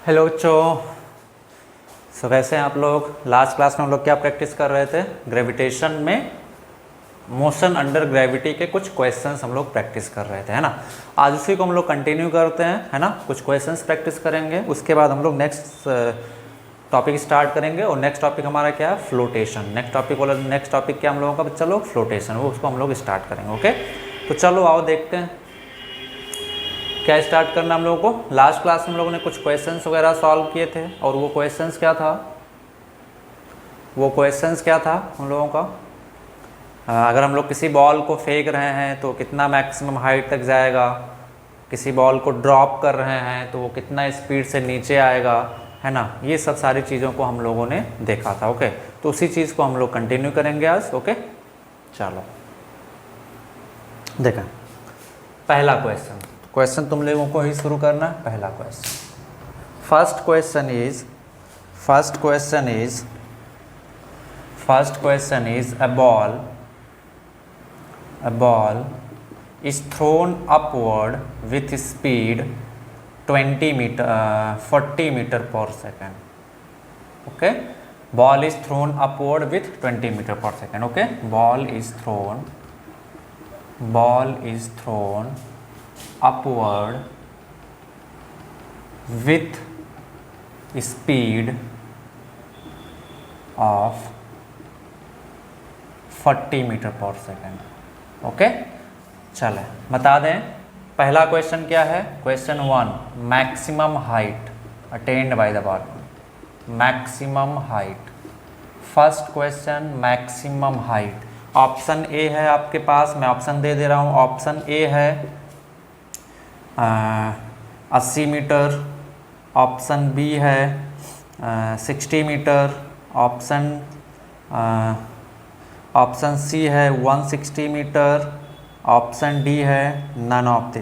Hello बच्चों। कैसे हैं आप लोग? लास्ट क्लास में हम लोग क्या प्रैक्टिस कर रहे थे? ग्रेविटेशन में मोशन अंडर ग्रेविटी के कुछ क्वेश्चंस हम लोग प्रैक्टिस कर रहे थे, है ना। आज उसी को हम लोग कंटिन्यू करते हैं, है ना। कुछ क्वेश्चंस प्रैक्टिस करेंगे, उसके बाद हम लोग नेक्स्ट टॉपिक स्टार्ट करेंगे। और नेक्स्ट टॉपिक हमारा क्या है? फ्लोटेशन। नेक्स्ट टॉपिक क्या हम लोगों का बच्चा लोग? फ्लोटेशन। वो उसको हम लोग स्टार्ट करेंगे। ओके, तो चलो आओ देखते हैं क्या स्टार्ट करना हम लोगों को। लास्ट क्लास में हम लोगों ने कुछ क्वेश्चंस वगैरह सॉल्व किए थे, और वो क्वेश्चंस क्या था? हम लोगों का अगर हम लोग किसी बॉल को फेंक रहे हैं तो कितना मैक्सिमम हाइट तक जाएगा, किसी बॉल को ड्रॉप कर रहे हैं तो वो कितना स्पीड से नीचे आएगा, है ना। ये सब सारी चीज़ों को हम लोगों ने देखा था। ओके, तो उसी चीज़ को हम लोग कंटिन्यू करेंगे आज। ओके, चलो देखा पहला क्वेश्चन तुम लोगों को ही शुरू करना है। पहला question, first question is a ball is thrown upward with speed 40 meter per second. Okay, ball is thrown upward with 20 meter per second. Okay, ball is thrown upward with speed of 40 metre पर second. Okay, चले बता दें पहला question क्या है। Question 1, maximum height attend by the ball. Maximum height, first question maximum height. Option A है आपके पास, मैं ऑप्शन दे रहा हूँ। ऑप्शन ए है 80 मीटर, ऑप्शन बी है 60 मीटर, ऑप्शन सी है 160 मीटर, ऑप्शन डी है नन ऑफ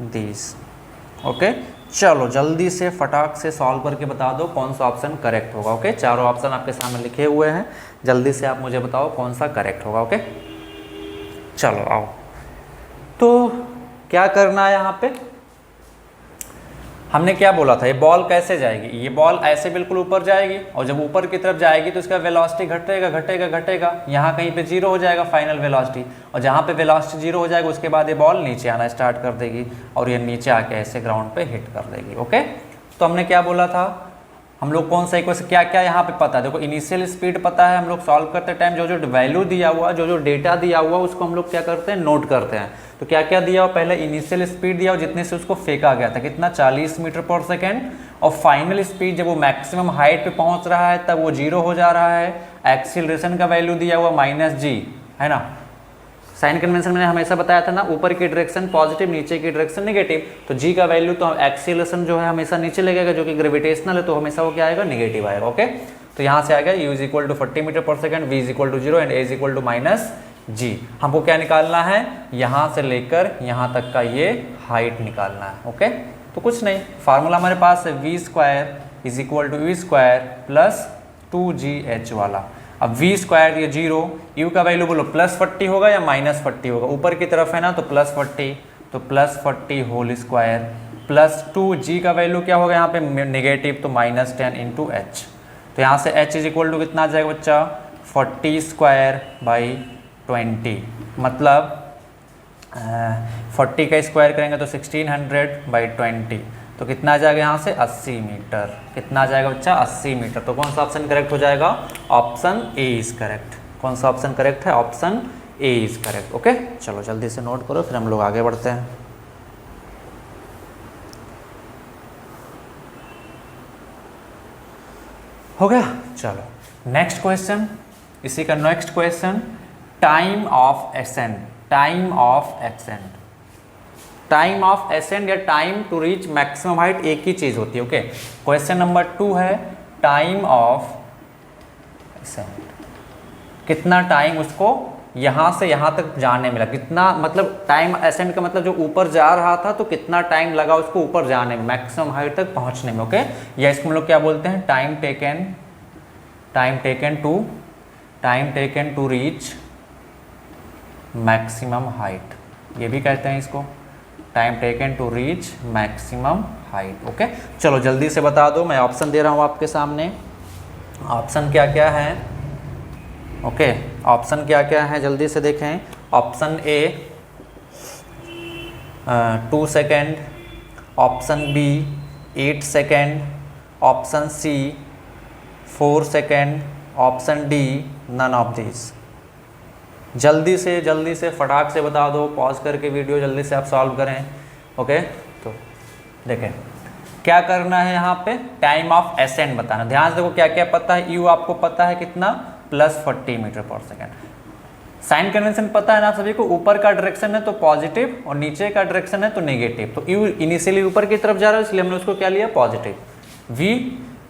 दिस। ओके, चलो जल्दी से फटाक से सॉल्व करके बता दो कौन सा ऑप्शन करेक्ट होगा। ओके, चारों ऑप्शन आपके सामने लिखे हुए हैं, जल्दी से आप मुझे बताओ कौन सा करेक्ट होगा। ओके, चलो आओ। तो क्या करना है यहाँ पे? हमने क्या बोला था, ये बॉल कैसे जाएगी? ये बॉल ऐसे बिल्कुल ऊपर जाएगी, और जब ऊपर की तरफ जाएगी तो इसका वेलोसिटी घटेगा। यहाँ कहीं पे जीरो हो जाएगा फाइनल वेलोसिटी, और जहाँ पे वेलोसिटी जीरो हो जाएगा उसके बाद ये बॉल नीचे आना स्टार्ट कर देगी, और ये नीचे आके ऐसे ग्राउंड पे हिट कर देगी। ओके, तो हमने क्या बोला था, हम लोग कौन सा इक्वेशन क्या क्या यहाँ पे पता है। देखो, इनिशियल स्पीड पता है, हम लोग सॉल्व करते टाइम जो वैल्यू दिया हुआ, जो डेटा दिया हुआ उसको हम लोग क्या करते हैं, नोट करते हैं। तो क्या क्या दिया हुआ, पहले इनिशियल स्पीड दिया हुआ जितने से उसको फेंका गया था, कितना 40 मीटर पर सेकेंड, और फाइनल स्पीड जब वो मैक्सिमम हाइट पे पहुंच रहा है तब वो जीरो हो जा रहा है। एक्सीलरेशन का वैल्यू दिया हुआ -g, है ना। साइन कन्वेंशन मैंने हमेशा बताया था ना, ऊपर की डायरेक्शन पॉजिटिव, नीचे की डायरेक्शन नेगेटिव। तो g का वैल्यू तो एक्सीलरेशन जो है हमेशा नीचे लगेगा, जो कि ग्रेविटेशनल है, तो हमेशा वो क्या आएगा, नेगेटिव आएगा। ओके, तो यहाँ से आ गया u = 40 मीटर पर second, v = 0 and a = -g। हमको क्या निकालना है, यहाँ से लेकर यहाँ तक का ये हाइट निकालना है। ओके, तो कुछ नहीं, फार्मूला हमारे पास है v² = u² + 2gh वाला। अब v² ये 0, u का वैल्यू बोलो +40 होगा या -40 होगा? ऊपर की तरफ है ना, तो +40, तो +40 होल स्क्वायर प्लस 2g का वैल्यू क्या होगा यहाँ पे, नेगेटिव, तो -10 × h। तो यहाँ से h = कितना आ जाएगा बच्चा, 40² / 20, मतलब 40 का स्क्वायर करेंगे तो 1600/20, तो कितना आ जाएगा यहाँ से, 80 मीटर। कितना आ जाएगा बच्चा, 80 मीटर। तो कौन सा ऑप्शन करेक्ट हो जाएगा, ऑप्शन ए इज करेक्ट। कौन सा ऑप्शन करेक्ट है, option A is correct. Okay, चलो जल्दी से नोट करो, फिर हम लोग आगे बढ़ते हैं। हो गया, चलो नेक्स्ट क्वेश्चन। इसी का next question, time of ascend या time to reach maximum height एक ही चीज होती है। ओके, क्वेश्चन नंबर 2 है टाइम ऑफ एसेंड, कितना टाइम उसको यहाँ से यहाँ तक जाने में लगा, कितना मतलब टाइम एसेंड का मतलब जो ऊपर जा रहा था तो कितना टाइम लगा उसको ऊपर जाने में, मैक्सिमम हाइट तक पहुँचने में। ओके, या इसको हम लोग क्या बोलते हैं, time taken to reach maximum height, ये भी कहते हैं इसको। Time taken to reach maximum height. Okay, चलो जल्दी से बता दो, मैं ऑप्शन दे रहा हूँ आपके सामने। ऑप्शन क्या क्या है? ओके, ऑप्शन क्या क्या है जल्दी से देखें। Option A 2 second, option B 8 second, option C 4 second, option D none of this. जल्दी से फटाक से बता दो, पॉज करके वीडियो जल्दी से आप सॉल्व करें। ओके, तो देखें क्या करना है यहाँ पे, टाइम ऑफ एसेंट बताना। ध्यान से देखो क्या क्या पता है। यू आपको पता है कितना, +40 मीटर पर सेकेंड। साइन कन्वेंशन पता है ना सभी को, ऊपर का डायरेक्शन है तो पॉजिटिव और नीचे का डायरेक्शन है तो नेगेटिव। तो यू इनिशियली ऊपर की तरफ जा रहा है इसलिए हमने उसको क्या लिया, positive. V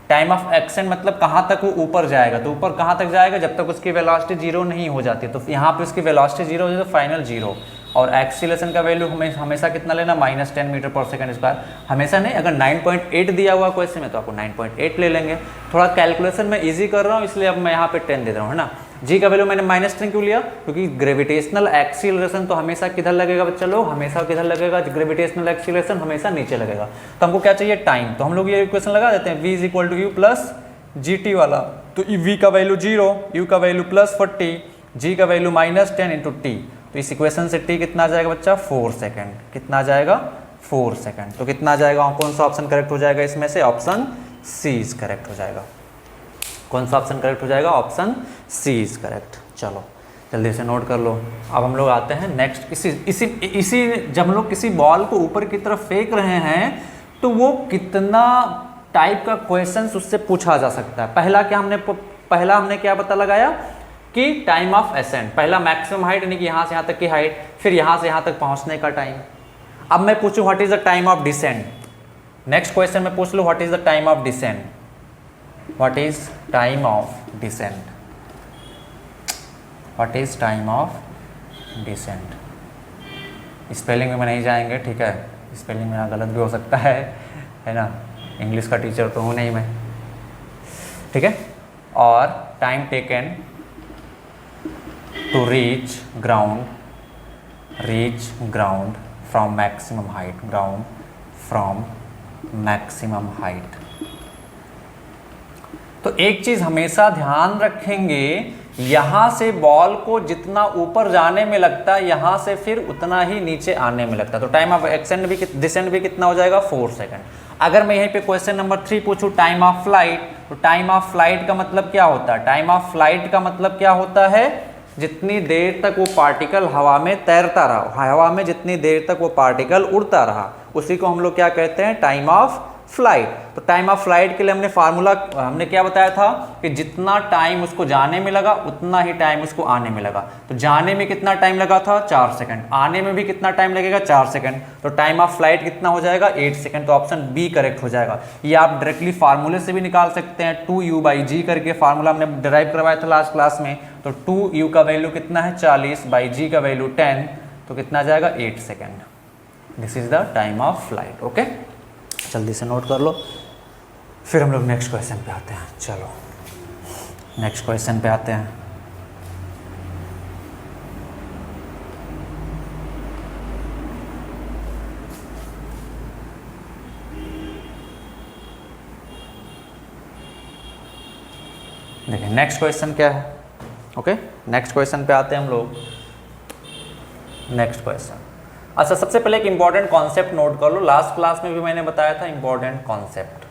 time of action मतलब कहाँ तक वो ऊपर जाएगा, तो ऊपर कहाँ तक जाएगा, जब तक उसकी वेलोसिटी 0 नहीं हो जाती। तो यहाँ पे उसकी वेलोसिटी 0 हो जाए तो फाइनल 0। और एक्सीलरेशन का वैल्यू हमेशा कितना लेना, -10 मीटर पर सेकंड स्क्वायर। हमेशा नहीं, अगर 9.8 दिया हुआ क्वेश्चन में तो आपको 9.8 ले लेंगे। थोड़ा कैलकुलेशन में ईजी कर रहा हूँ इसलिए अब मैं यहाँ पे 10 दे रहा हूँ, है ना। जी का वैल्यू मैंने -10 क्यों लिया, क्योंकि ग्रेविटेशनल एक्सीलरेशन तो हमेशा किधर लगेगा बच्चा लोग, हमेशा किधर लगेगा, ग्रेविटेशनल एक्सीलरेशन हमेशा नीचे लगेगा। तो हमको क्या चाहिए, टाइम। तो हम लोग ये इक्वेशन लगा देते हैं, v = u + gt वाला। तो v का वैल्यू 0, u का वैल्यू +40, g का वैल्यू -10 × t। तो इस इक्वेशन से t कितना आ जाएगा बच्चा, 4 सेकेंड। कितना आ जाएगा, 4 सेकेंड। तो कितना आ जाएगा, कौन सा ऑप्शन करेक्ट हो जाएगा इसमें से, ऑप्शन सी इज करेक्ट हो जाएगा। कौन सा ऑप्शन करेक्ट हो जाएगा, ऑप्शन सी इज करेक्ट। चलो जल्दी से नोट कर लो। अब हम लोग आते हैं नेक्स्ट। इसी जब हम लोग किसी बॉल को ऊपर की तरफ फेंक रहे हैं तो वो कितना टाइप का क्वेश्चन उससे पूछा जा सकता है। पहला हमने क्या पता लगाया कि टाइम ऑफ एसेंट, पहला मैक्सिमम हाइट यानी कि यहाँ से यहाँ तक की हाइट, फिर यहाँ से यहाँ तक पहुँचने का टाइम। अब मैं पूछूं what is the time of descent. Next question में पूछ लो what is the time of descent. What is time of descent, what is time of descent. Spelling में नहीं जाएंगे, ठीक है, स्पेलिंग में गलत भी हो सकता है ना, इंग्लिश का टीचर तो हूँ नहीं मैं, ठीक है। और time taken to reach ground from maximum height, ground from maximum height. तो एक चीज हमेशा ध्यान रखेंगे, यहां से बॉल को जितना ऊपर जाने में लगता है यहां से फिर उतना ही नीचे आने में लगता है। तो टाइम ऑफ एक्सेंड भी डिसेंड भी कितना हो जाएगा, 4 सेकंड। अगर मैं यहीं पे क्वेश्चन नंबर 3 पूछूं टाइम ऑफ फ्लाइट, तो टाइम ऑफ फ्लाइट का मतलब क्या होता है, टाइम ऑफ फ्लाइट का मतलब क्या होता है, जितनी देर तक वो पार्टिकल हवा में तैरता रहा, हवा में जितनी देर तक वो पार्टिकल उड़ता रहा, उसी को हम लोग क्या कहते हैं, टाइम ऑफ फ्लाइट। तो टाइम ऑफ फ्लाइट के लिए हमने फार्मूला हमने क्या बताया था कि जितना टाइम उसको जाने में लगा उतना ही टाइम उसको आने में लगा। तो जाने में कितना टाइम लगा था, 4 सेकंड, आने में भी कितना टाइम लगेगा, 4 सेकंड। तो टाइम ऑफ फ्लाइट कितना हो जाएगा, 8 सेकंड। तो ऑप्शन बी करेक्ट हो जाएगा। ये आप डायरेक्टली फार्मूले से भी निकाल सकते हैं, 2u/g करके फार्मूला हमने डिराइव करवाया था लास्ट क्लास में। तो 2u का वैल्यू कितना है 40/g का वैल्यू 10, तो कितना आ जाएगा 8 second. This is the time of flight. Okay, जल्दी से नोट कर लो, फिर हम लोग नेक्स्ट क्वेश्चन पे आते हैं। चलो नेक्स्ट क्वेश्चन पे आते हैं। देखिए नेक्स्ट क्वेश्चन क्या है। ओके, नेक्स्ट क्वेश्चन पे आते हैं हम लोग। नेक्स्ट क्वेश्चन, अच्छा सबसे पहले एक इंपॉर्टेंट कॉन्सेप्ट नोट कर लो। लास्ट क्लास में भी मैंने बताया था इंपॉर्टेंट कॉन्सेप्ट,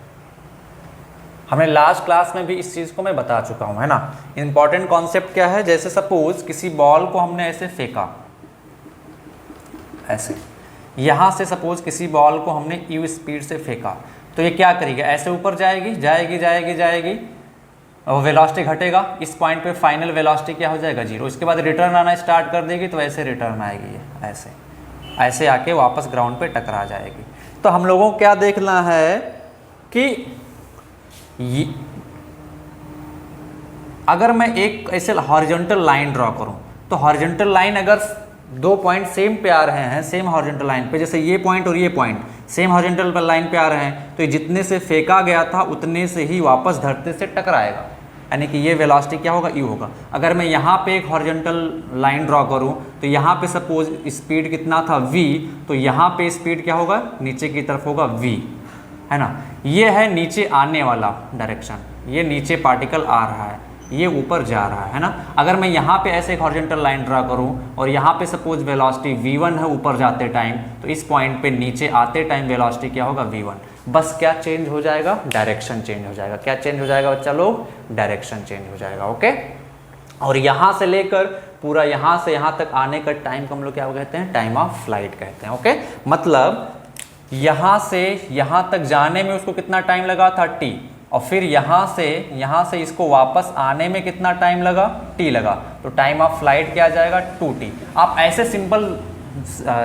हमने लास्ट क्लास में भी इस चीज़ को मैं बता चुका हूँ, है ना। इंपॉर्टेंट कॉन्सेप्ट क्या है, जैसे सपोज किसी बॉल को हमने ऐसे फेंका, ऐसे यहाँ से सपोज किसी बॉल को हमने यू स्पीड से फेंका, तो ये क्या करेगी, ऐसे ऊपर जाएगी जाएगी जाएगी जाएगी और वेलोसिटी घटेगा। इस पॉइंट पे फाइनल वेलोसिटी क्या हो जाएगा, 0। इसके बाद रिटर्न आना स्टार्ट कर देगी, तो ऐसे रिटर्न आएगी, ये ऐसे ऐसे आके वापस ग्राउंड पे टकरा जाएगी। तो हम लोगों को क्या देखना है कि अगर मैं एक ऐसे हॉरिजॉन्टल लाइन ड्रॉ करूं, तो हॉरिजॉन्टल लाइन अगर 2 पॉइंट सेम पे आ रहे हैं, सेम हॉरिजॉन्टल लाइन पे, जैसे ये पॉइंट और ये पॉइंट सेम हॉरिजॉन्टल लाइन पे आ रहे हैं, तो जितने से फेंका गया था उतने से ही वापस धरती से टकराएगा। यानी कि ये वेलोसिटी क्या होगा, u होगा। अगर मैं यहाँ पे एक हॉरिजॉन्टल लाइन ड्रॉ करूँ तो यहाँ पे सपोज स्पीड कितना था v, तो यहाँ पे स्पीड क्या होगा, नीचे की तरफ होगा v, है ना। ये है नीचे आने वाला डायरेक्शन, ये नीचे पार्टिकल आ रहा है, ये ऊपर जा रहा है ना। अगर मैं यहाँ पे ऐसे एक हॉरिजॉन्टल लाइन ड्रा करूँ और यहाँ पे सपोज वेलोसिटी v1 है ऊपर जाते टाइम, तो इस पॉइंट पे नीचे आते टाइम वेलोसिटी क्या होगा, v1। बस क्या चेंज हो जाएगा, डायरेक्शन चेंज हो जाएगा। क्या चेंज हो जाएगा बच्चा लोग, डायरेक्शन चेंज हो जाएगा, ओके। और यहाँ से लेकर पूरा यहाँ से यहाँ तक आने का टाइम को हम लोग क्या कहते हैं, टाइम ऑफ फ्लाइट कहते हैं, ओके। मतलब यहाँ से यहाँ तक जाने में उसको कितना टाइम लगा था, t, और फिर यहाँ से इसको वापस आने में कितना टाइम लगा, t लगा। तो टाइम ऑफ फ्लाइट क्या आ जाएगा, 2t। आप ऐसे सिंपल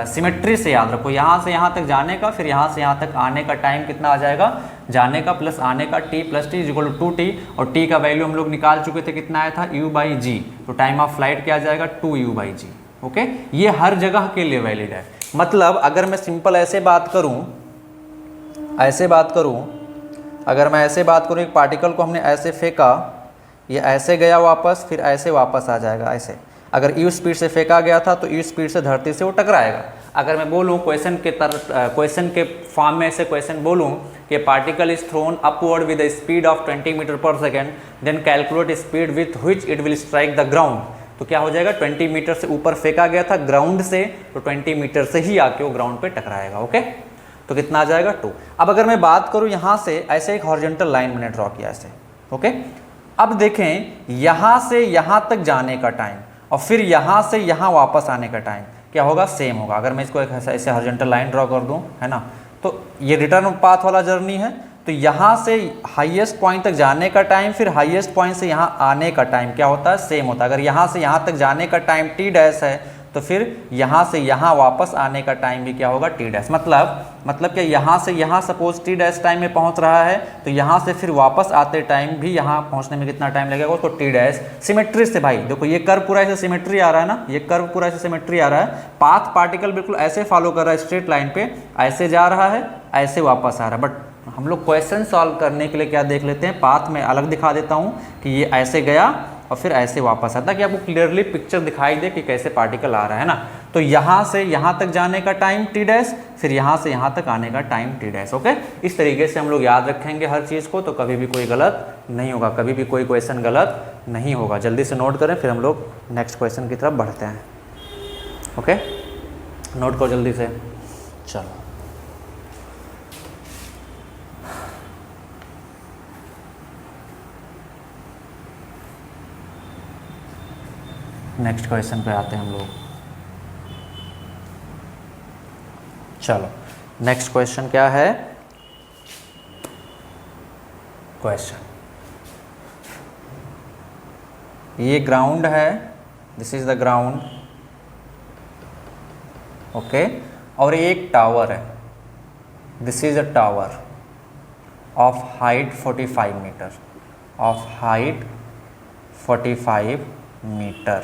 सिमेट्री से याद रखो, यहाँ से यहाँ तक जाने का, फिर यहाँ से यहाँ तक आने का टाइम कितना आ जाएगा, जाने का प्लस आने का, t plus t equal to 2t, और t का वैल्यू हम लोग निकाल चुके थे, कितना आया था, u/g। तो टाइम ऑफ फ्लाइट क्या आ जाएगा, 2u/g, ओके। ये हर जगह के लिए वैलिड है। मतलब अगर मैं सिंपल ऐसे बात करूँ, अगर मैं ऐसे बात करूँ, एक पार्टिकल को हमने ऐसे फेंका, ये ऐसे गया वापस, फिर ऐसे वापस आ जाएगा, ऐसे। अगर u स्पीड से फेंका गया था तो u स्पीड से धरती से वो टकराएगा। अगर मैं बोलूँ क्वेश्चन के फॉर्म में ऐसे क्वेश्चन बोलूँ कि particle is thrown upward with the speed of 20 metre पर second, then calculate speed with which it will strike the ground, तो क्या हो जाएगा, 20 मीटर से ऊपर फेंका गया था ग्राउंड से, तो 20 मीटर से ही आके वो ग्राउंड पे टकराएगा, ओके। तो कितना आ जाएगा, 2। अब अगर मैं बात करूँ यहाँ से, ऐसे एक हॉरिजॉन्टल लाइन मैंने ड्रॉ किया ऐसे, ओके। अब देखें यहाँ से यहाँ तक जाने का टाइम और फिर यहाँ से यहाँ वापस आने का टाइम क्या होगा, सेम होगा। अगर मैं इसको एक ऐसे हॉरिजॉन्टल लाइन ड्रॉ कर दूँ, है ना, तो ये रिटर्न पाथ वाला जर्नी है। तो यहाँ से हाईएस्ट पॉइंट तक जाने का टाइम, फिर हाईएस्ट पॉइंट से यहाँ आने का टाइम क्या होता है, सेम होता है। अगर यहाँ से यहाँ तक जाने का टाइम t डैश है, तो फिर यहाँ से यहाँ वापस आने का टाइम भी क्या होगा, t डैश। मतलब क्या, यहाँ से यहाँ सपोज t डैश टाइम में पहुँच रहा है, तो यहाँ से फिर वापस आते टाइम भी यहाँ पहुँचने में कितना टाइम लगेगा, उसको t डैश। सिमेट्री से भाई देखो, ये कर्व पूरा ऐसे सिमेट्री आ रहा है ना, ये कर्व पूरा ऐसे सिमेट्री आ रहा है। पाथ पार्टिकल बिल्कुल ऐसे फॉलो कर रहा है, स्ट्रेट लाइन पे ऐसे जा रहा है, ऐसे वापस आ रहा है। बट हम लोग क्वेश्चन सॉल्व करने के लिए क्या देख लेते हैं, पाथ में अलग दिखा देता हूँ कि ये ऐसे गया और फिर ऐसे वापस आता, कि आपको क्लियरली पिक्चर दिखाई दे कि कैसे पार्टिकल आ रहा है ना। तो यहाँ से यहाँ तक जाने का टाइम t डैश, फिर यहाँ से यहाँ तक आने का टाइम t डैश, ओके। इस तरीके से हम लोग याद रखेंगे हर चीज़ को, तो कभी भी कोई गलत नहीं होगा, कभी भी कोई क्वेश्चन गलत नहीं होगा। जल्दी से नोट करें, फिर हम लोग नेक्स्ट क्वेश्चन की तरफ बढ़ते हैं, ओके। नोट करो जल्दी से, चलो। नेक्स्ट क्वेश्चन पे आते हैं हम लोग। चलो नेक्स्ट क्वेश्चन क्या है, क्वेश्चन ये ग्राउंड है, this is the ground, okay. और एक टावर है, this is a tower of height 45 metre, of height 45 metre,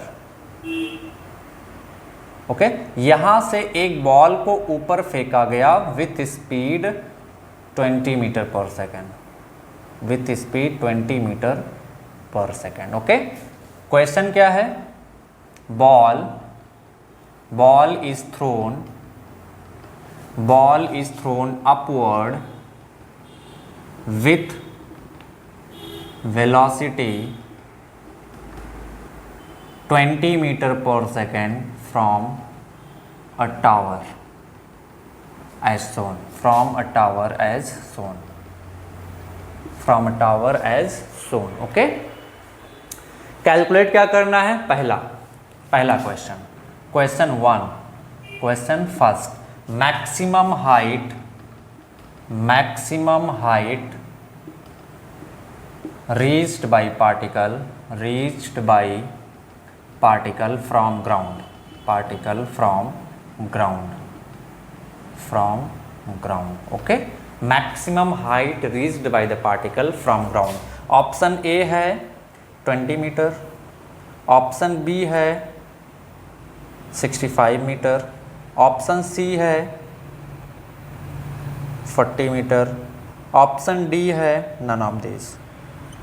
okay. यहां से एक बॉल को ऊपर फेंका गया विथ स्पीड 20 मीटर पर सेकेंड, विथ स्पीड 20 मीटर पर सेकेंड, ओके। क्वेश्चन क्या है, ball is thrown upward with velocity 20 metre पर second from a tower as shown, from a tower as shown, from a tower as shown, okay। Calculate क्या करना है, पहला question, question 1, question first, maximum height reached by particle from ground, okay. Maximum height reached by the particle from ground. Option A है 20 metre, option B है 65 metre, option C है 40 metre, option D है none of this.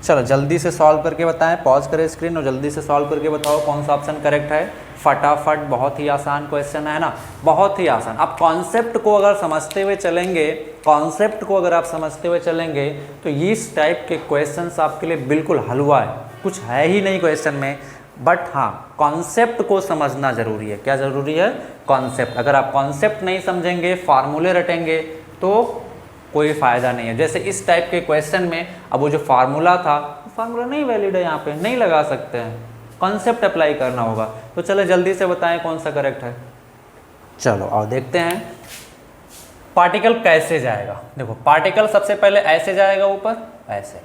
चलो जल्दी से solve करके बताएं, pause करें स्क्रीन और जल्दी से सॉल्व करके बताओ कौन सा ऑप्शन करेक्ट है। फटाफट, बहुत ही आसान क्वेश्चन है ना, बहुत ही आसान। आप कॉन्सेप्ट को अगर समझते हुए चलेंगे, कॉन्सेप्ट को अगर आप समझते हुए चलेंगे तो इस टाइप के क्वेश्चंस आपके लिए बिल्कुल हलवा है, कुछ है ही नहीं क्वेश्चन में। बट हाँ, कॉन्सेप्ट को समझना जरूरी है। क्या जरूरी है? कॉन्सेप्ट। अगर आप कॉन्सेप्ट नहीं समझेंगे, फार्मूले रटेंगे तो कोई फ़ायदा नहीं है। जैसे इस टाइप के क्वेश्चन में अब वो जो फार्मूला था, फार्मूला नहीं वैलिड है, यहाँ पे नहीं लगा सकते हैं, कॉन्सेप्ट अप्लाई करना होगा। तो चलो जल्दी से बताएं कौन सा करेक्ट है। चलो और देखते हैं पार्टिकल कैसे जाएगा। देखो पार्टिकल सबसे पहले ऐसे जाएगा ऊपर, ऐसे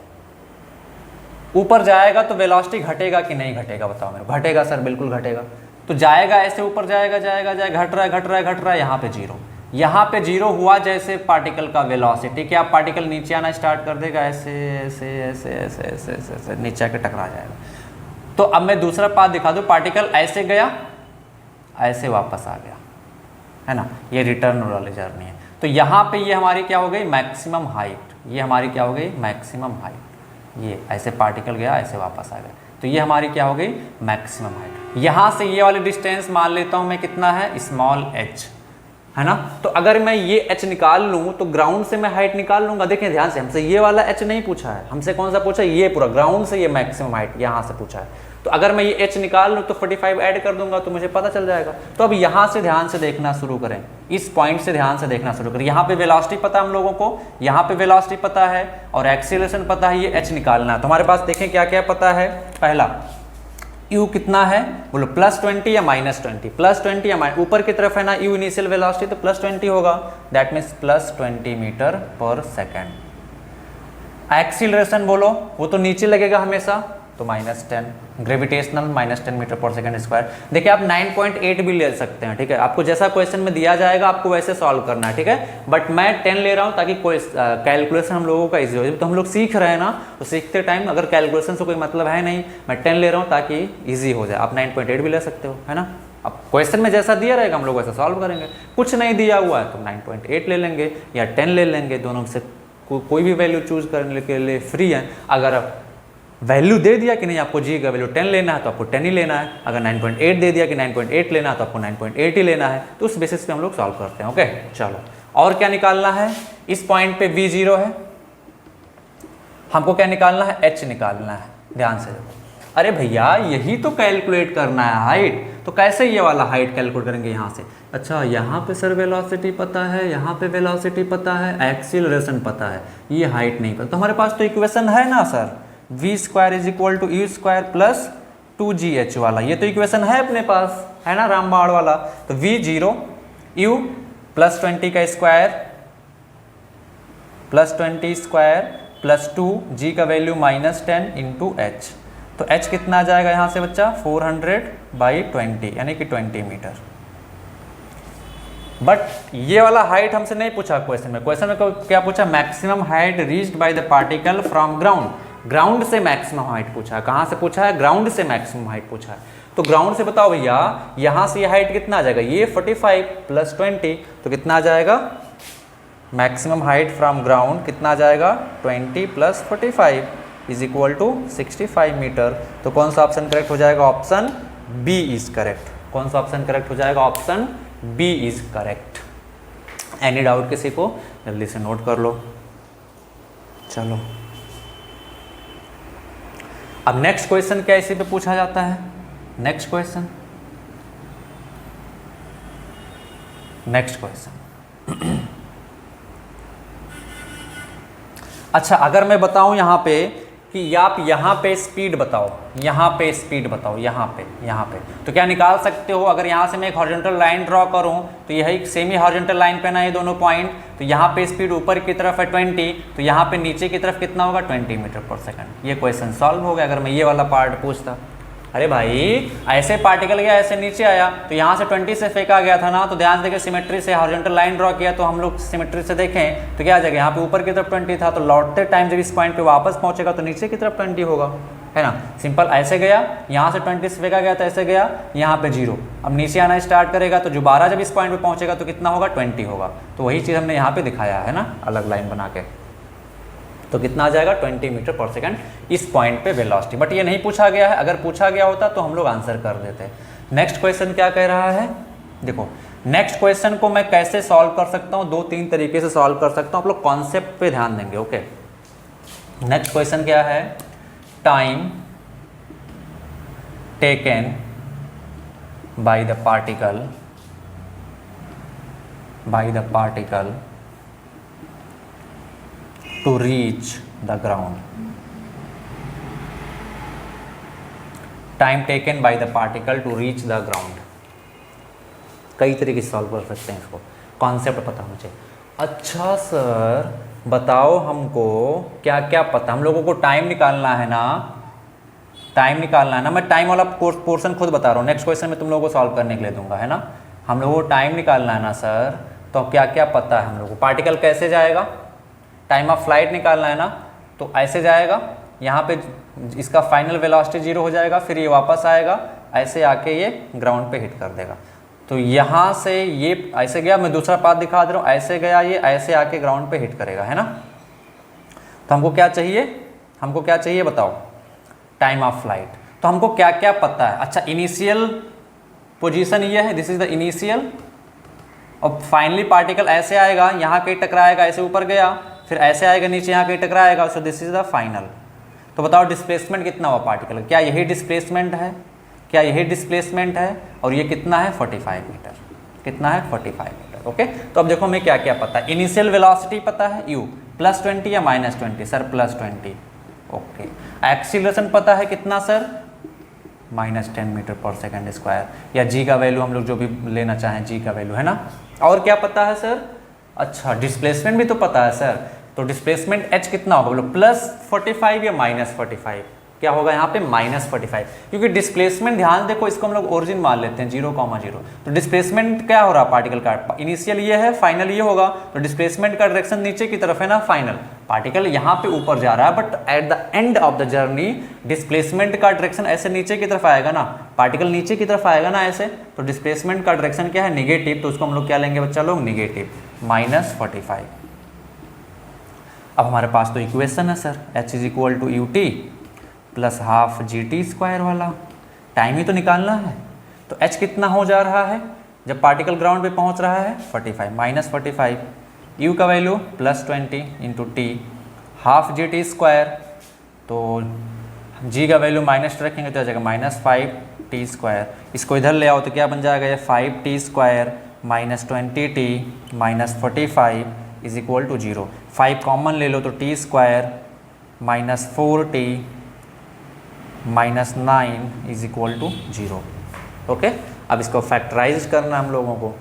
ऊपर जाएगा तो वेलोसिटी घटेगा कि नहीं घटेगा? बताओ मेरे को। घटेगा सर, बिल्कुल घटेगा। तो जाएगा ऐसे ऊपर, जाएगा जाएगा जाएगा, घट रहा है घट रहा है घट रहा है, यहाँ पे जीरो। यहाँ पे जीरो हुआ जैसे पार्टिकल का वेलोसिटी, क्या पार्टिकल नीचे आना स्टार्ट कर देगा, ऐसे ऐसे ऐसे ऐसे ऐसे ऐसे, ऐसे नीचे आके टकरा जाएगा। तो अब मैं दूसरा पार्ट दिखा दूँ, पार्टिकल ऐसे गया, ऐसे वापस आ गया, है ना, ये रिटर्न वाली जर्नी है। तो यहाँ पे ये हमारी क्या हो गई? Maximum height. ये हमारी क्या हो गई? Maximum height. ये ऐसे पार्टिकल गया, ऐसे वापस आ गया, तो ये हमारी क्या हो गई? Maximum height. यहाँ से ये वाली डिस्टेंस मान लेता हूँ मैं, कितना है? स्मॉल h, है ना। तो अगर मैं ये h निकाल लूँ तो ग्राउंड से मैं हाइट निकाल लूँगा। देखें ध्यान से, हमसे ये वाला h नहीं पूछा है, हमसे कौन सा पूछा है? ये पूरा ग्राउंड से ये मैक्सिमम हाइट यहाँ से पूछा है। तो अगर मैं ये h निकाल लूँ तो 45 ऐड कर दूंगा तो मुझे पता चल जाएगा। तो अब यहाँ से ध्यान से देखना शुरू करें, इस पॉइंट से ध्यान से देखना शुरू करें। यहाँ पे वेलोसिटी पता है हम लोगों को, यहाँ पे वेलोसिटी पता है और एक्सीलरेशन पता है, ये h निकालना है। तो हमारे पास देखें क्या क्या पता है। पहला u कितना है? बोलो +20 या -20? +20 या माइनस, ऊपर की तरफ है ना u इनिशियल वेलोसिटी, तो +20 होगा, दैट मीन्स +20 मीटर पर सेकेंड। एक्सीलरेशन बोलो, वो तो नीचे लगेगा हमेशा, तो -10, ग्रेविटेशनल -10 मीटर पर सेकंड स्क्वायर। देखिए आप 9.8 भी ले सकते हैं, ठीक है, आपको जैसा क्वेश्चन में दिया जाएगा आपको वैसे सॉल्व करना है, ठीक है। बट मैं 10 ले रहा हूँ ताकि कोई कैलकुलेशन हम लोगों का इजी हो जाए। तो हम लोग सीख रहे हैं ना, तो सीखते टाइम अगर कैलकुलेशन से कोई मतलब है नहीं, मैं 10 ले रहा हूँ ताकि ईजी हो जाए। आप 9.8 भी ले सकते हो, है ना। अब क्वेश्चन में जैसा दिया रहेगा हम लोग वैसा सॉल्व करेंगे। कुछ नहीं दिया हुआ है तो 9.8 ले लेंगे या 10 ले लेंगे, दोनों से कोई भी वैल्यू चूज करने के लिए फ्री है। अगर वैल्यू दे दिया कि नहीं आपको जी का वैल्यू 10 लेना है तो आपको 10 ही लेना है, अगर 9.8 दे दिया कि 9.8 लेना है तो आपको 9.8 ही लेना है। तो उस बेसिस पे हम लोग सॉल्व करते हैं। ओके चलो, और क्या निकालना है? इस पॉइंट पे v0 है, हमको क्या निकालना है? h निकालना है। ध्यान से देखो, अरे भैया यही तो कैलकुलेट करना है हाइट, तो कैसे ये वाला हाइट कैलकुलेट करेंगे यहाँ से? अच्छा यहाँ पे सर वेलोसिटी पता है, यहाँ पे वेलोसिटी पता है, एक्सीलरेशन पता है, ये हाइट नहीं पता। तो हमारे पास तो इक्वेशन है ना sir, v² = u² plus 2gh वाला, ये तो इक्वेशन है अपने पास, है ना, रामबाण वाला। तो v0 u +20 का स्क्वायर +20 स्क्वायर प्लस 2, g का वैल्यू -10 इंटू h। तो h कितना आ जाएगा यहाँ से बच्चा? 400/20 यानी कि 20 मीटर। बट ये वाला हाइट हमसे नहीं पूछा क्वेश्चन में। क्वेश्चन में क्या पूछा? Maximum height reached by the particle from ground. Ground से मैक्सिमम हाइट पूछा है। कहाँ से पूछा है? ग्राउंड से मैक्सिमम हाइट पूछा है। तो ग्राउंड से बताओ भैया, यहाँ से ये हाइट कितना आ जाएगा? ये 45 + 20, तो कितना आ जाएगा? मैक्सिमम हाइट फ्रॉम ग्राउंड कितना आ जाएगा? 20 + 45 = 65 मीटर। तो कौन सा ऑप्शन करेक्ट हो जाएगा? Option B is correct. कौन सा ऑप्शन करेक्ट हो जाएगा? Option B is correct. Any doubt किसी को? जल्दी से नोट कर लो। चलो अब नेक्स्ट क्वेश्चन क्या इसी पे पूछा जाता है? नेक्स्ट क्वेश्चन अच्छा अगर मैं बताऊं यहाँ पे कि आप यहाँ पे स्पीड बताओ, यहाँ पे स्पीड बताओ, यहाँ पे, तो क्या निकाल सकते हो? अगर यहाँ से मैं एक हॉरिजॉन्टल लाइन ड्रॉ करूँ तो यह एक सेमी हॉरिजॉन्टल लाइन पे ना ये दोनों पॉइंट, तो यहाँ पे स्पीड ऊपर की तरफ है 20, तो यहाँ पे नीचे की तरफ कितना होगा? 20 मीटर पर सेकंड। ये क्वेश्चन सॉल्व हो गया अगर मैं ये वाला पार्ट पूछता। अरे भाई ऐसे पार्टिकल गया, ऐसे नीचे आया, तो यहाँ से 20 से फेंका गया था ना, तो ध्यान से देखिए सिमेट्री से हॉरिजॉन्टल लाइन ड्रॉ किया, तो हम लोग सिमेट्री से देखें तो क्या आ जाएगा? यहाँ पे ऊपर की तरफ 20 था, तो लौटते टाइम जब इस पॉइंट पे वापस पहुंचेगा तो नीचे की तरफ 20 होगा, है ना। सिंपल, ऐसे गया, यहाँ से 20 से फेंका गया था, ऐसे गया, यहाँ पे 0, अब नीचे आना स्टार्ट करेगा तो दोबारा जब इस पॉइंट पे पहुंचेगा तो कितना होगा? 20 होगा। तो वही चीज़ हमने यहाँ पे दिखाया है ना, अलग लाइन बना के। तो कितना आ जाएगा 20 मीटर पर सेकंड इस पॉइंट पे वेलोसिटी। बट ये नहीं पूछा गया है, अगर पूछा गया होता तो हम लोग आंसर कर देते। नेक्स्ट क्वेश्चन क्या कह रहा है, देखो नेक्स्ट क्वेश्चन को मैं कैसे सॉल्व कर सकता हूँ, 2-3 तरीके से सॉल्व कर सकता हूँ। आप लोग कॉन्सेप्ट पे ध्यान देंगे। ओके, नेक्स्ट क्वेश्चन क्या है, time taken by the particle to reach the ground. Time taken by the particle to reach the ground. कई तरीके से सॉल्व कर सकते हैं इसको, कॉन्सेप्ट पता होना चाहिए। अच्छा सर बताओ हमको क्या क्या पता, हम लोगों को टाइम निकालना है ना, टाइम निकालना है ना। मैं टाइम वाला पोर्शन खुद बता रहा हूँ, नेक्स्ट क्वेश्चन में तुम लोगों को सॉल्व करने के लिए दूंगा, है ना। हम लोगों को टाइम निकालना है ना सर, तो क्या क्या पता है हम लोगों को, पार्टिकल कैसे जाएगा, टाइम ऑफ फ्लाइट निकालना है ना, तो ऐसे जाएगा, यहाँ पे इसका फाइनल वेलोसिटी 0 हो जाएगा, फिर ये वापस आएगा, ऐसे आके ये ग्राउंड पे हिट कर देगा। तो यहाँ से ये ऐसे गया, मैं दूसरा पाथ दिखा दे रहा हूँ, ऐसे गया ये, ऐसे आके ग्राउंड पे हिट करेगा, है ना। तो हमको क्या चाहिए, हमको क्या चाहिए बताओ, टाइम ऑफ फ्लाइट। तो हमको क्या क्या पता है, अच्छा इनिशियल पोजीशन ये है, दिस इज द इनिशियल, और फाइनली पार्टिकल ऐसे आएगा, यहाँ कहीं टकराएगा, ऐसे ऊपर गया, फिर ऐसे आएगा नीचे, यहाँ कहीं टकराएगा, so this is the final. तो बताओ डिस्प्लेसमेंट कितना हुआ पार्टिकल, क्या यही डिस्प्लेसमेंट है, क्या यही डिस्प्लेसमेंट है, और ये कितना है 45 मीटर, कितना है 45 मीटर। ओके, तो अब देखो हमें क्या क्या पता है, इनिशियल वेलोसिटी पता है u +20 या -20, सर +20। ओके, एक्सीलरेशन पता है कितना सर, -10 मीटर पर सेकंड स्क्वायर, या g का वैल्यू हम लोग जो भी लेना चाहें g का वैल्यू, है ना। और क्या पता है सर, अच्छा डिस्प्लेसमेंट भी तो पता है सर, तो डिस्प्लेसमेंट h कितना होगा बोलो, +45 या -45, क्या होगा यहाँ पे -45, क्योंकि डिस्प्लेसमेंट ध्यान देखो, इसको हम लोग ओरिजिन मान लेते हैं 0,0। तो डिस्प्लेसमेंट क्या हो रहा है पार्टिकल का, इनिशियल ये है, फाइनल ये होगा, तो डिस्प्लेसमेंट का डायरेक्शन नीचे की तरफ है ना, फाइनल पार्टिकल यहाँ पे ऊपर जा रहा है, but at the end of the journey displacement का डायरेक्शन ऐसे नीचे की तरफ आएगा ना, पार्टिकल नीचे की तरफ आएगा ना ऐसे, तो डिस्प्लेसमेंट का डायरेक्शन क्या है, निगेटिव, तो उसको हम लोग क्या लेंगे बच्चा लोग, निगेटिव, -45। अब हमारे पास तो इक्वेशन है सर, h = ut +12 GT² वाला, टाइम ही तो निकालना है। तो h कितना हो जा रहा है जब पार्टिकल ग्राउंड पे पहुंच रहा है, 45, -45, u का वैल्यू +20 × t, 12 GT², तो g का वैल्यू माइनस रखेंगे तो आ जाएगा -5t², इसको इधर ले आओ तो क्या बन जाएगा, ये 5t² -20t -45 = 0, 5 कॉमन ले लो तो t² -4t -9 = 0। ओके, अब इसको फैक्टराइज करना हम लोगों को,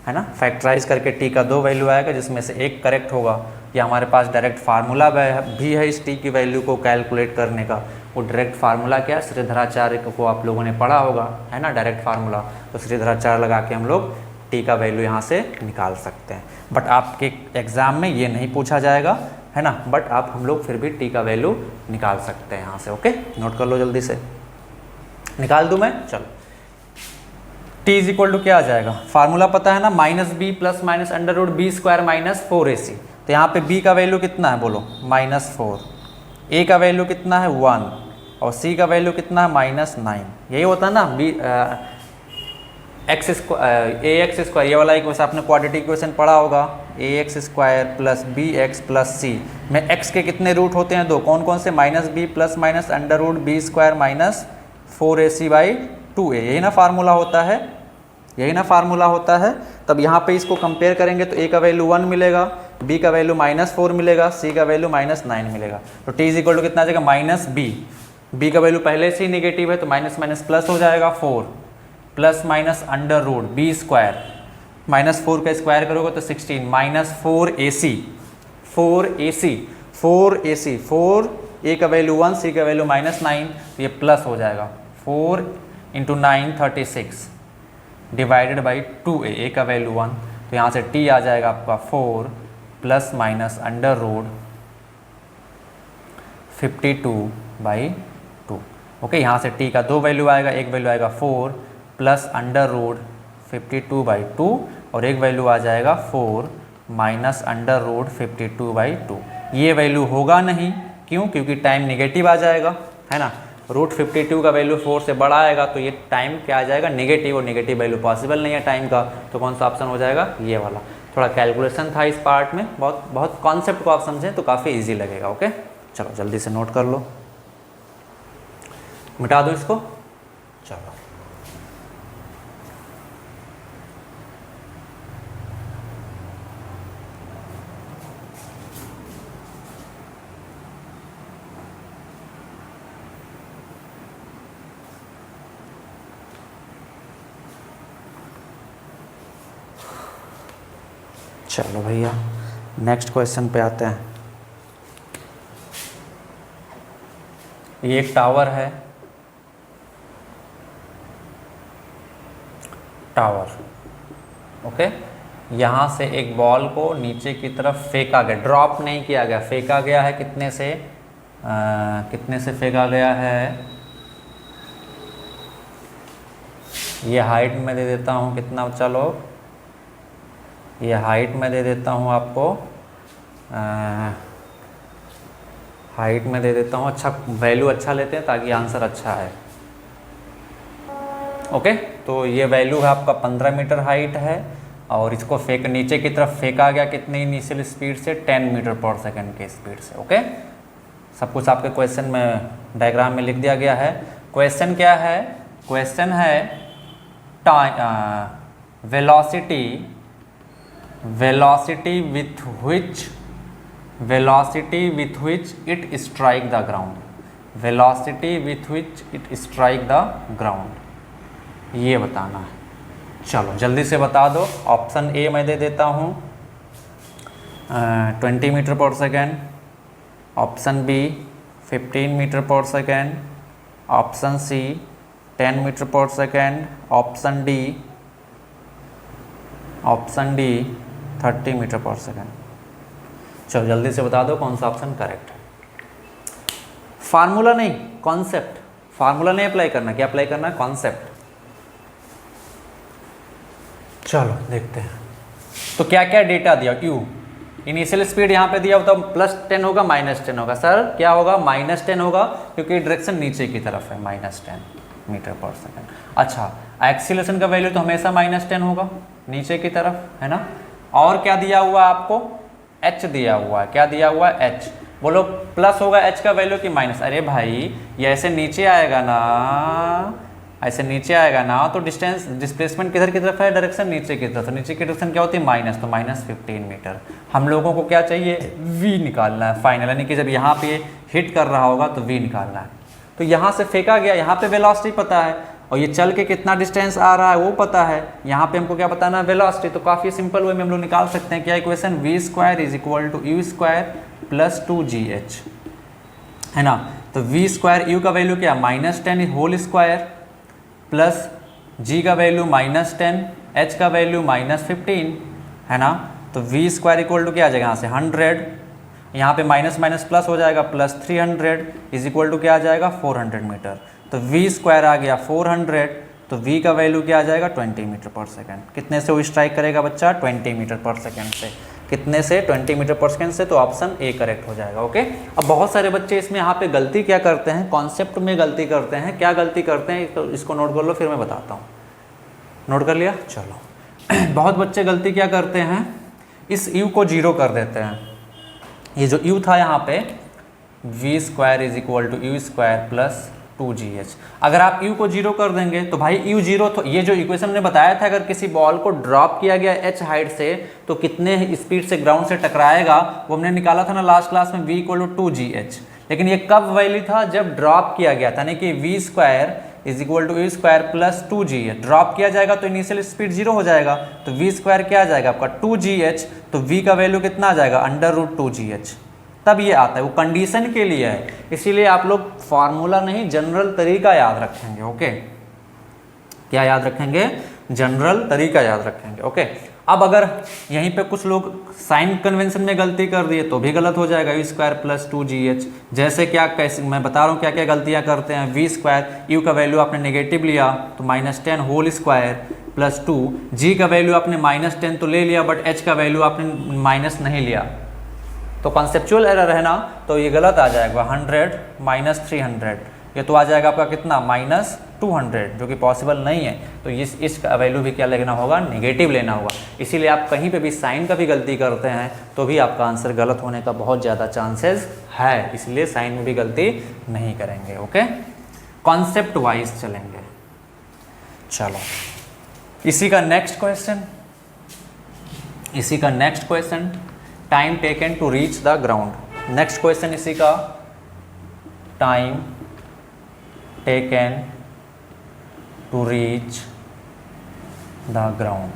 है ना। फैक्टराइज करके t का 2 वैल्यू आएगा, जिसमें से एक करेक्ट होगा, या हमारे पास डायरेक्ट फार्मूला भी है इस t की वैल्यू को कैलकुलेट करने का। वो डायरेक्ट फार्मूला क्या है, श्रीधराचार्य को आप लोगों ने पढ़ा होगा, है ना, डायरेक्ट फार्मूला। तो श्रीधराचार्य लगा के हम लोग t का वैल्यू यहाँ से निकाल सकते हैं, बट आपके एग्जाम में ये नहीं पूछा जाएगा, है ना, बट आप हम लोग फिर भी t का वैल्यू निकाल सकते हैं यहाँ से। ओके, नोट कर लो जल्दी से, निकाल दूं मैं, चलो। t = क्या आ जाएगा, फार्मूला पता है ना, -b ± √b² - 4ac। तो यहाँ पे b का वैल्यू कितना है बोलो, -4, a का वैल्यू कितना है 1, और c का वैल्यू कितना है -9। यही होता है ना ax², ये वाला इक्वेशन आपने क्वाड्रेटिक इक्वेशन पढ़ा होगा, ax² + bx + c में x के कितने रूट होते हैं, 2, कौन कौन से, -b ± √b² - 4ac/2a, यही ना फार्मूला होता है, यही ना फार्मूला होता है। तब यहाँ पे इसको कंपेयर करेंगे तो a का वैल्यू 1 मिलेगा, b का वैल्यू -4 मिलेगा, c का वैल्यू -9 मिलेगा। तो t = कितना आ जाएगा, -b का वैल्यू पहले से ही निगेटिव है, तो माइनस माइनस प्लस हो जाएगा, 4 + (b², -4 का स्क्वायर करोगे तो 16 -4ac, 4 a का वैल्यू 1, c का वैल्यू -9, तो ये प्लस हो जाएगा, 4 × 9 36 डिवाइडेड बाई 2a, a का वैल्यू 1, तो यहाँ से t आ जाएगा आपका 4 ± (52/2). ओके, यहाँ से t का 2 वैल्यू आएगा, एक वैल्यू आएगा 4 + (52/2) और एक वैल्यू आ जाएगा 4 - (52/2). ये वैल्यू होगा नहीं, क्यों? क्योंकि टाइम नेगेटिव आ जाएगा, है ना। √52 का वैल्यू 4 से बड़ा आएगा तो ये टाइम क्या आ जाएगा? नेगेटिव, और नेगेटिव वैल्यू पॉसिबल नहीं है टाइम का, तो कौन सा ऑप्शन हो जाएगा? ये वाला। थोड़ा कैलकुलेशन था इस पार्ट में, बहुत कॉन्सेप्ट को आप समझें तो काफ़ी ईजी लगेगा। ओके, चलो जल्दी से नोट कर लो, मिटा दो इसको। चलो चलो भैया नेक्स्ट क्वेश्चन पे आते हैं। ये एक टावर है, टावर, ओके। यहाँ से एक बॉल को नीचे की तरफ फेंका गया, ड्रॉप नहीं किया गया, फेंका गया है। कितने से फेंका गया है? ये हाइट में दे देता हूँ, कितना? चलो ये हाइट में दे देता हूँ आपको, हाइट में दे देता हूँ। अच्छा, वैल्यू अच्छा लेते हैं ताकि आंसर अच्छा है। ओके, तो ये वैल्यू है आपका 15 मीटर हाइट है, और इसको नीचे की तरफ फेंका गया कितने इनिशियल स्पीड से? 10 मीटर पर सेकंड के स्पीड से। ओके, सब कुछ आपके क्वेश्चन में डायग्राम में लिख दिया गया है। क्वेश्चन क्या है? क्वेश्चन है velocity with which it strike the ground, velocity with which it strike the ground, ये बताना है। चलो जल्दी से बता दो। ऑप्शन ए मैं दे देता हूँ 20 मीटर पर सेकेंड, ऑप्शन बी 15 मीटर पर सेकेंड, ऑप्शन सी 10 मीटर पर सेकेंड, ऑप्शन डी 30 मीटर पर सेकेंड। चलो जल्दी से बता दो कौन सा ऑप्शन करेक्ट है। फार्मूला नहीं, कॉन्सेप्ट। फार्मूला नहीं अप्लाई करना, क्या अप्लाई करना है? कॉन्सेप्ट। चलो देखते हैं। तो क्या क्या डेटा दिया? u इनिशियल स्पीड यहाँ पे दिया, तो +10 होगा, -10 होगा। सर क्या होगा? -10 होगा, क्योंकि डायरेक्शन नीचे की तरफ है, -10 मीटर पर सेकेंड। अच्छा, एक्सीलरेशन का वैल्यू तो हमेशा -10 होगा, नीचे की तरफ, है ना। और क्या दिया हुआ है आपको? h दिया हुआ है। क्या दिया हुआ है? h। बोलो प्लस होगा h का वैल्यू कि माइनस? अरे भाई ये ऐसे नीचे आएगा ना, ऐसे नीचे आएगा ना, तो डिस्प्लेसमेंट किधर की तरफ है? डायरेक्शन नीचे की तरफ। तो नीचे की डायरेक्शन क्या होती है? माइनस, तो -15 मीटर। हम लोगों को क्या चाहिए? v निकालना है फाइनल, यानी कि जब यहाँ पे हिट कर रहा होगा तो v निकालना है। तो यहाँ से फेंका गया, यहाँ पे वेलोसिटी पता है, और ये चल के कितना डिस्टेंस आ रहा है वो पता है। यहाँ पे हमको क्या बताना है? वेलोसिटी। तो काफ़ी सिंपल वे में हम लोग निकाल सकते हैं। क्या इक्वेशन? v² = u² + 2gh, है ना। तो v² u का वैल्यू क्या? -10 होल स्क्वायर, प्लस g का वैल्यू -10, h का वैल्यू -15, है ना। तो v² = क्या आ जाएगा? यहाँ से 100, यहाँ पे माइनस माइनस प्लस हो जाएगा, +300 = क्या आ जाएगा? 400 मीटर। तो v² आ गया 400, तो v का वैल्यू क्या आ जाएगा? 20 मीटर पर सेकेंड। कितने से वो स्ट्राइक करेगा बच्चा? 20 मीटर पर सेकेंड से। कितने से? 20 मीटर पर सेकेंड से। तो ऑप्शन ए करेक्ट हो जाएगा। ओके, अब बहुत सारे बच्चे इसमें यहाँ पे गलती क्या करते हैं? कॉन्सेप्ट में गलती करते हैं। क्या गलती करते हैं? तो इसको नोट कर लो, फिर मैं बताता हूँ। नोट कर लिया? चलो बहुत बच्चे गलती क्या करते हैं? इस u को 0 कर देते हैं। ये जो u था यहाँ पे, v² = u² + 2gh। अगर आप u को 0 कर देंगे तो भाई u 0, तो ये जो इक्वेशन ने बताया था, अगर किसी बॉल को ड्रॉप किया गया h हाइट से तो कितने स्पीड से ग्राउंड से टकराएगा, वो हमने निकाला था ना लास्ट क्लास में, v = 2gh। लेकिन ये कब वैल्यू था? जब ड्रॉप किया गया था, यानी कि v² = u² + 2gh। ड्रॉप किया जाएगा तो इनिशियल स्पीड 0 हो जाएगा, तो v² क्या आ जाएगा आपका? 2gh। तो v का वैल्यू कितना आ जाएगा? √2gh। तब ये आता है, वो कंडीशन के लिए है। इसीलिए आप लोग फार्मूला नहीं, जनरल तरीका याद रखेंगे। ओके, क्या याद रखेंगे? जनरल तरीका याद रखेंगे। ओके, अब अगर यहीं पे कुछ लोग साइन कन्वेंशन में गलती कर दिए तो भी गलत हो जाएगा, u² + 2gh। जैसे क्या, कैसे मैं बता रहा हूँ क्या क्या गलतियाँ करते हैं। v², u का वैल्यू आपने नेगेटिव लिया तो -10 होल स्क्वायर + 2, g का वैल्यू आपने -10 तो ले लिया, बट h का वैल्यू आपने माइनस नहीं लिया, तो कॉन्सेप्चुअल एरर है ना, तो ये गलत आ जाएगा 100 माइनस 300, ये तो आ जाएगा आपका कितना माइनस 200, जो कि पॉसिबल नहीं है। तो इसका वैल्यू भी क्या लेना होगा, नेगेटिव लेना होगा। इसीलिए आप कहीं पे भी साइन का भी गलती करते हैं तो भी आपका आंसर गलत होने का बहुत ज़्यादा चांसेस है, इसलिए साइन में भी गलती नहीं करेंगे। ओके, कॉन्सेप्ट वाइज चलेंगे। चलो इसी का next question, time taken to reach the ground. Next question इसी का, time taken to reach the ground,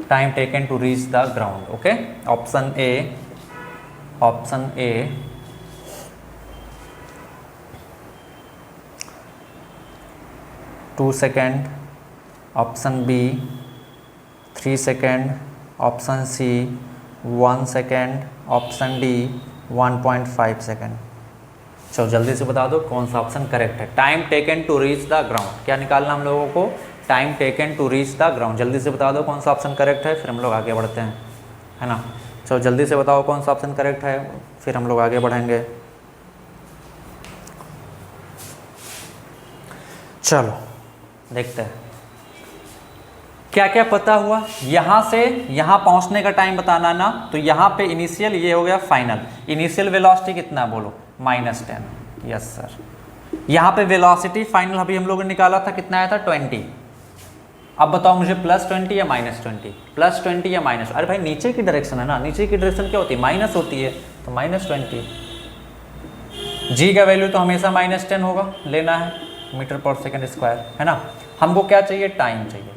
time taken to reach the ground. Okay, option A 2 second, option B 3 second, option C 1 second, option D 1.5 second. चलो जल्दी से बता दो कौन सा option correct है। Time taken to reach the ground, क्या निकालना हम लोगों को, time taken to reach the ground. जल्दी से बता दो कौन सा ऑप्शन करेक्ट है, फिर हम लोग आगे बढ़ते हैं, है ना। चलो जल्दी से बताओ कौन सा ऑप्शन करेक्ट है, फिर हम लोग आगे बढ़ेंगे। चलो देखते हैं क्या क्या पता हुआ। यहाँ से यहाँ पहुँचने का टाइम बताना ना, तो यहाँ पे इनिशियल ये हो गया फाइनल, इनिशियल वेलोसिटी कितना बोलो -10। Yes sir. यहाँ पे वेलोसिटी फाइनल अभी हम लोगों ने निकाला था, कितना आया था 20। अब बताओ मुझे +20 या -20, +20 या माइनस, अरे भाई नीचे की डायरेक्शन है ना, नीचे की डायरेक्शन क्या होती है, माइनस होती है, तो -20। जी का वैल्यू तो हमेशा -10 होगा, लेना है मीटर पर सेकेंड स्क्वायर, है ना। हमको क्या चाहिए, टाइम चाहिए,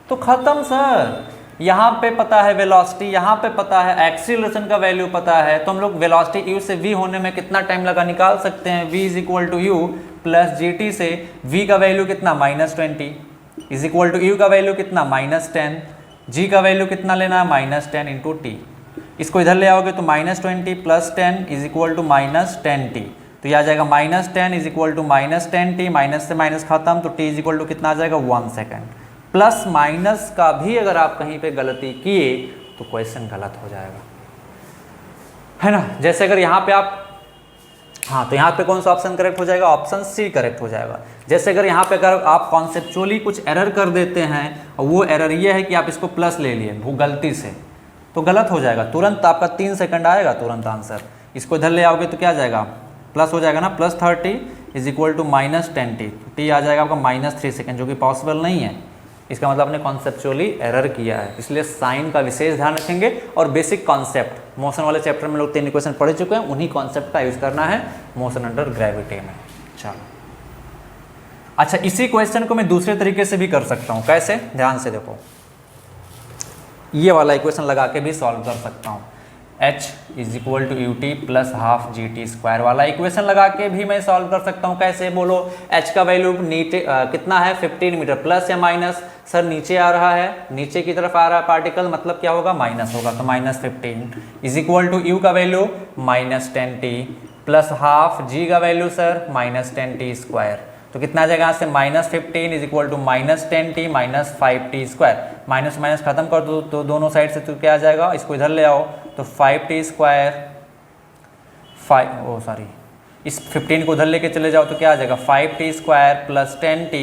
तो खत्म सर। यहाँ पे पता है वेलोसिटी, यहाँ पे पता है एक्सीलरेशन का वैल्यू पता है, तो हम लोग वेलोसिटी u से v होने में कितना टाइम लगा निकाल सकते हैं। v is equal to u plus gt से v का वैल्यू कितना -20 इज इक्वल टू u का वैल्यू कितना -10, g का वैल्यू कितना लेना है -10 इंटू टी। इसको इधर ले आओगे तो -20 plus 10 is equal to -10t, तो यह आ जाएगा -10 is equal to -10t, minus से माइनस खत्म, तो t इज इक्वल टू कितना आ जाएगा 1 सेकेंड। प्लस माइनस का भी अगर आप कहीं पे गलती किए तो क्वेश्चन गलत हो जाएगा, है ना। जैसे अगर यहाँ पे आप, हाँ तो यहाँ पे कौन सा ऑप्शन करेक्ट हो जाएगा, ऑप्शन सी करेक्ट हो जाएगा। जैसे अगर यहाँ पे अगर आप कॉन्सेप्चुअली कुछ एरर कर देते हैं और वो एरर ये है कि आप इसको प्लस ले लिए वो गलती से, तो गलत हो जाएगा, तुरंत आपका 3 सेकंड आएगा तुरंत आंसर। इसको इधर ले आओगे तो क्या आ जाएगा, प्लस हो जाएगा ना, +30 is equal to -10t, T आ जाएगा आपका -3 सेकेंड, जो कि पॉसिबल नहीं है। इसका मतलब आपने कॉन्सेप्चुअली एरर किया है, इसलिए साइन का विशेष ध्यान रखेंगे। और बेसिक कॉन्सेप्ट मोशन वाले चैप्टर में लोग 3 इक्वेशन पढ़ चुके हैं, उन्हीं कॉन्सेप्ट का यूज करना है मोशन अंडर ग्रेविटी में। चलो अच्छा, इसी क्वेश्चन को मैं दूसरे तरीके से भी कर सकता हूँ। कैसे, ध्यान से देखो, ये वाला इक्वेशन लगा के भी सॉल्व कर सकता हूँ। h is equal to ut plus half GT² वाला इक्वेशन लगा के भी मैं सॉल्व कर सकता हूँ। कैसे बोलो, h का वैल्यू नीचे कितना है 15 मीटर, प्लस या माइनस, सर नीचे आ रहा है, नीचे की तरफ आ रहा है पार्टिकल, मतलब क्या होगा, माइनस होगा, तो -15 इज इक्वल टू u का value -10t plus half, g का वैल्यू सर -10t², तो कितना आ जाएगा यहाँ से -15 is equal to -10t -5t², minus minus खत्म कर दो तो दोनों साइड से, तो क्या आ जाएगा, इसको इधर ले आओ तो 5t², इस 15 को उधर लेके चले जाओ तो क्या आ जाएगा 5t² plus 10t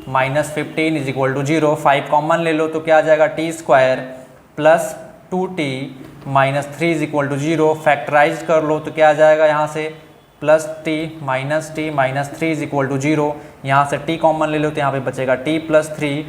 -15 is equal to 0, 5 common ले लो तो क्या आ जाएगा t² plus 2t -3 is equal to 0, factorise कर लो तो क्या आ जाएगा यहाँ से +t -3 इज इक्वल टू 0, यहाँ से t कॉमन ले लो तो यहाँ पे बचेगा t प्लस 3,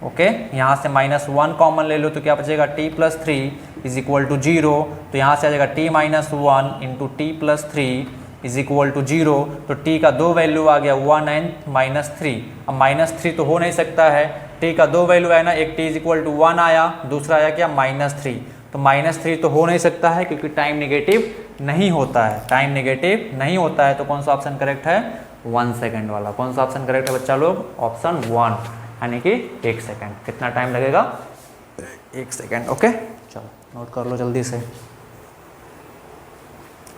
ओके। यहाँ से -1 कॉमन ले लो तो क्या बचेगा t plus 3 is equal to 0, तो यहाँ से आ जाएगा t -1 into t plus 3 is equal to 0, तो t का 2 वैल्यू आ गया 1 एंड -3। अब -3 तो हो नहीं सकता है, t का 2 वैल्यू आया ना, एक t इज इक्वल टू 1 आया, दूसरा आया क्या -3, तो -3 तो हो नहीं सकता है क्योंकि टाइम नेगेटिव नहीं होता है, टाइम नेगेटिव नहीं होता है। तो कौन सा ऑप्शन करेक्ट है, 1 सेकेंड वाला। कौन सा ऑप्शन करेक्ट है बच्चा लोग, ऑप्शन 1, यानी कि 1 सेकेंड। कितना टाइम लगेगा, 1 सेकेंड, ओके। चलो नोट कर लो जल्दी से,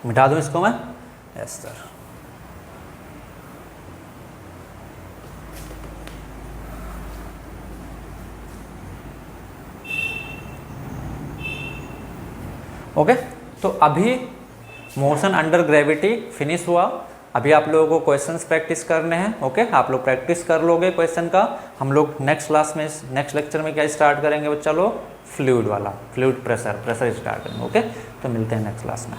मिटा दूँ इसको मैं, यस सर। ओके, तो अभी मोशन अंडर ग्रेविटी फिनिश हुआ। अभी आप लोगों को क्वेश्चंस प्रैक्टिस करने हैं। ओके, आप लोग प्रैक्टिस कर लोगे क्वेश्चन का। हम लोग नेक्स्ट क्लास में, नेक्स्ट लेक्चर में क्या स्टार्ट करेंगे बच्चा लोग, फ्लूइड वाला, फ्लूइड प्रेशर स्टार्ट करेंगे। ओके, तो मिलते हैं नेक्स्ट क्लास में।